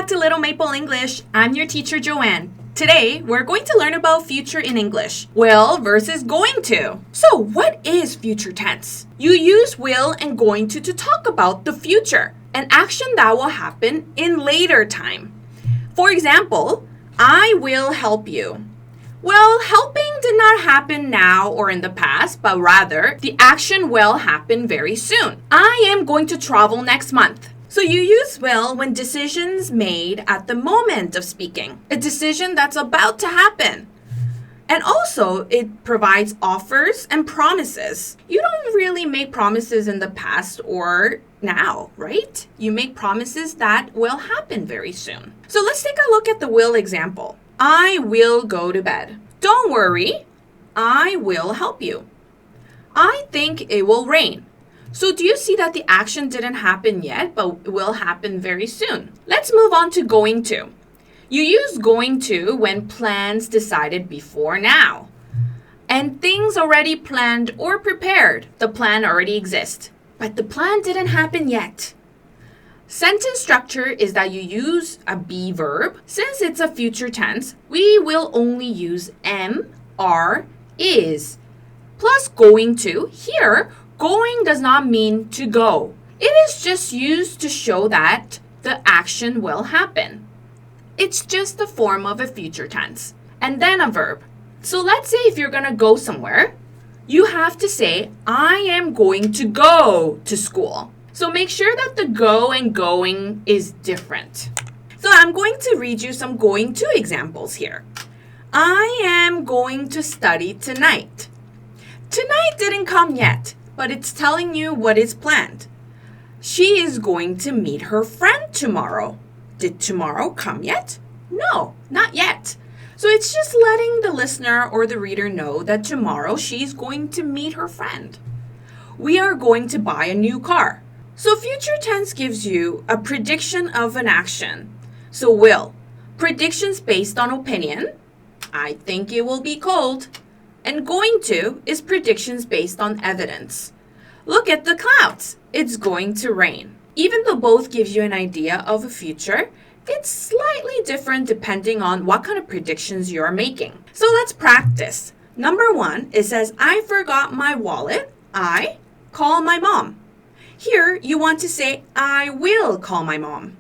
to Little Maple English. I'm your teacher, Joanne. Today, we're going to learn about future in English. Will versus going to. So, what is future tense? You use will and going to talk about the future, an action that will happen in later time. For example, I will help you. Well, helping did not happen now or in the past, but rather, the action will happen very soon. I am going to travel next month. So you use will when decisions made at the moment of speaking, a decision that's about to happen. And also, it provides offers and promises. You don't really make promises in the past or now, right? You make promises that will happen very soon. So let's take a look at the will example. I will go to bed. Don't worry, I will help you. I think it will rain. So do you see that the action didn't happen yet, but will happen very soon? Let's move on to going to. You use going to when plans decided before now. And things already planned or prepared. The plan already exists, but the plan didn't happen yet. Sentence structure is that you use a be verb. Since it's a future tense, we will only use am, are, is. Plus going to. Here, going does not mean to go. It is just used to show that the action will happen. It's just the form of a future tense. And then a verb. So let's say if you're going to go somewhere, you have to say, I am going to go to school. So make sure that the go and going is different. So I'm going to read you some going to examples here. I am going to study tonight. Tonight didn't come yet, but it's telling you what is planned. She is going to meet her friend tomorrow. Did tomorrow come yet? No, not yet. So it's just letting the listener or the reader know that tomorrow she's going to meet her friend. We are going to buy a new car. So future tense gives you a prediction of an action. So will. Predictions based on opinion. I think it will be cold. And going to is predictions based on evidence. Look at the clouds. It's going to rain. Even though both gives you an idea of a future, it's slightly different depending on what kind of predictions you're making. So let's practice. Number 1, it says, I forgot my wallet. I call my mom. Here, you want to say, I will call my mom.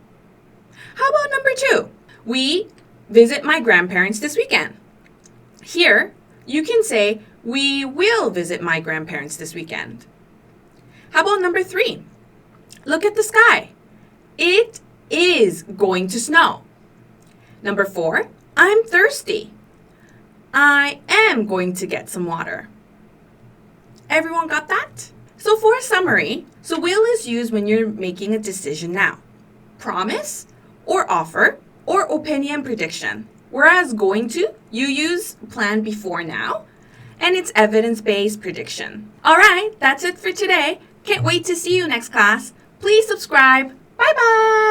How about number 2? We visit my grandparents this weekend. Here, you can say, we will visit my grandparents this weekend. How about number 3? Look at the sky. It is going to snow. Number 4, I'm thirsty. I am going to get some water. Everyone got that? So for a summary, so will is used when you're making a decision now. Promise or offer or opinion prediction. Whereas going to, you use plan before now, and it's evidence-based prediction. All right, that's it for today. Can't wait to see you next class. Please subscribe. Bye-bye.